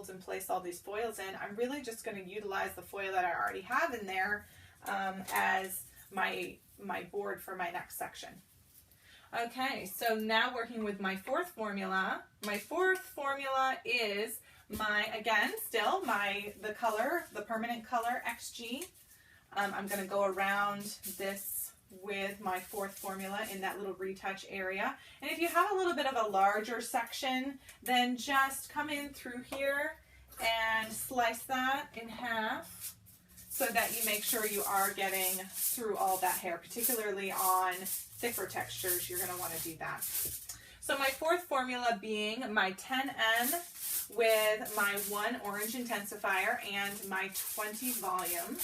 folds and place all these foils in, I'm really just going to utilize the foil that I already have in there as my board for my next section. Okay, so now working with my fourth formula. My fourth formula is again, still the color, the permanent color XG. I'm going to go around this with my fourth formula in that little retouch area. And if you have a little bit of a larger section, then just come in through here and slice that in half so that you make sure you are getting through all that hair, particularly on thicker textures. You're going to want to do that. So my fourth formula being my 10N with my 1 orange intensifier and my 20 volume,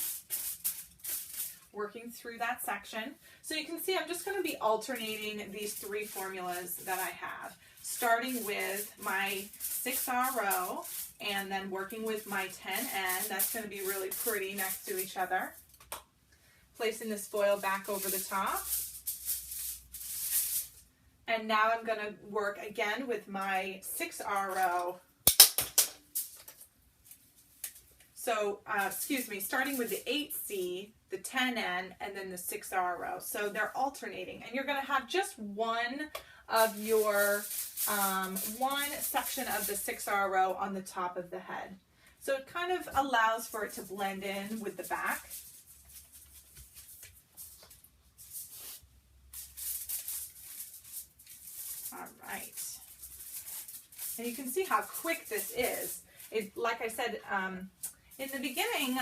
working through that section. So you can see I'm just going to be alternating these 3 formulas that I have, starting with my 6RO and then working with my 10N. That's going to be really pretty next to each other. Placing this foil back over the top. And now I'm going to work again with my 6RO. So, excuse me, starting with the 8C, the 10N, and then the 6RO. So they're alternating. And you're going to have just one of your, one section of the 6RO on the top of the head. So it kind of allows for it to blend in with the back. All right. And you can see how quick this is. Like I said, in the beginning,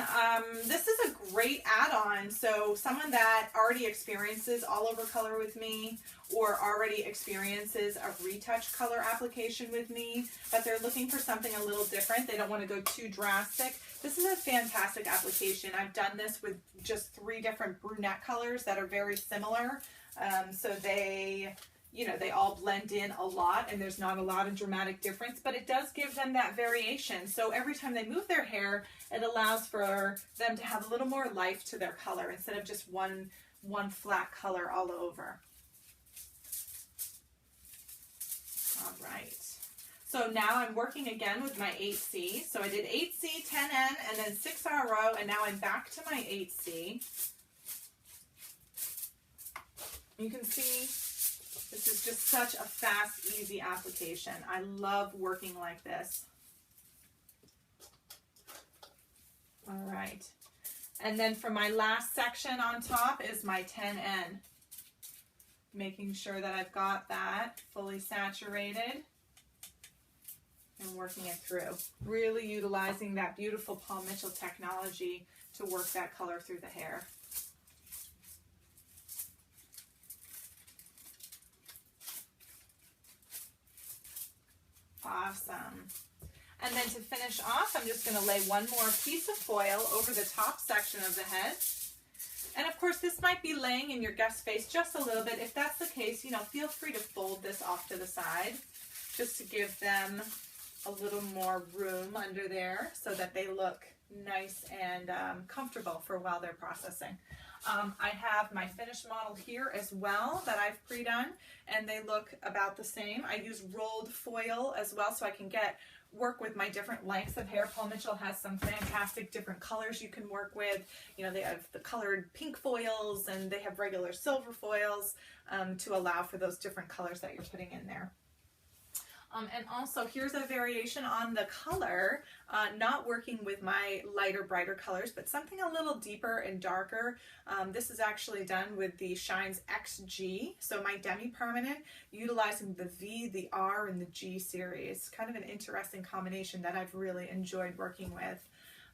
this is a great add-on. So someone that already experiences all over color with me or already experiences a retouch color application with me, but they're looking for something a little different. They don't want to go too drastic. This is a fantastic application. I've done this with just 3 different brunette colors that are very similar. So they all blend in a lot and there's not a lot of dramatic difference, but it does give them that variation. So every time they move their hair, it allows for them to have a little more life to their color instead of just one flat color all over. All right. So now I'm working again with my 8C. So I did 8C, 10N, and then 6RO, and now I'm back to my 8C. You can see this is just such a fast, easy application. I love working like this. All right. And then for my last section on top is my 10N. Making sure that I've got that fully saturated and working it through. Really utilizing that beautiful Paul Mitchell technology to work that color through the hair. Awesome. And then to finish off, I'm just going to lay one more piece of foil over the top section of the head. And of course, this might be laying in your guest's face just a little bit. If that's the case, feel free to fold this off to the side just to give them a little more room under there so that they look nice and comfortable for while they're processing. I have my finished model here as well that I've pre-done, and they look about the same. I use rolled foil as well so I can work with my different lengths of hair. Paul Mitchell has some fantastic different colors you can work with. They have the colored pink foils and they have regular silver foils to allow for those different colors that you're putting in there. And also here's a variation on the color, not working with my lighter, brighter colors, but something a little deeper and darker. This is actually done with the Shines XG, so my demi-permanent, utilizing the V, the R, and the G series. Kind of an interesting combination that I've really enjoyed working with.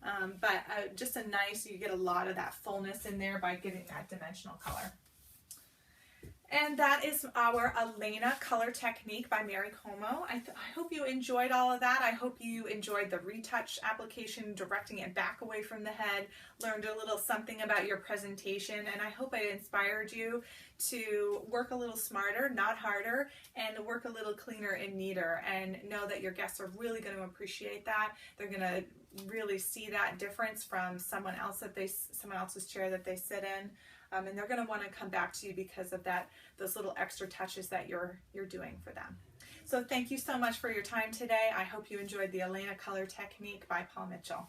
But just a nice, you get a lot of that fullness in there by getting that dimensional color. And that is our Elena color technique by Mary Como. I hope you enjoyed all of that. I hope you enjoyed the retouch application, directing it back away from the head, learned a little something about your presentation, and I hope I inspired you to work a little smarter, not harder, and work a little cleaner and neater, and know that your guests are really going to appreciate that. They're going to really see that difference from someone else's chair that they sit in. And they're going to want to come back to you because of those little extra touches that you're doing for them. So thank you so much for your time today. I hope you enjoyed the Elena Color Technique by Paul Mitchell.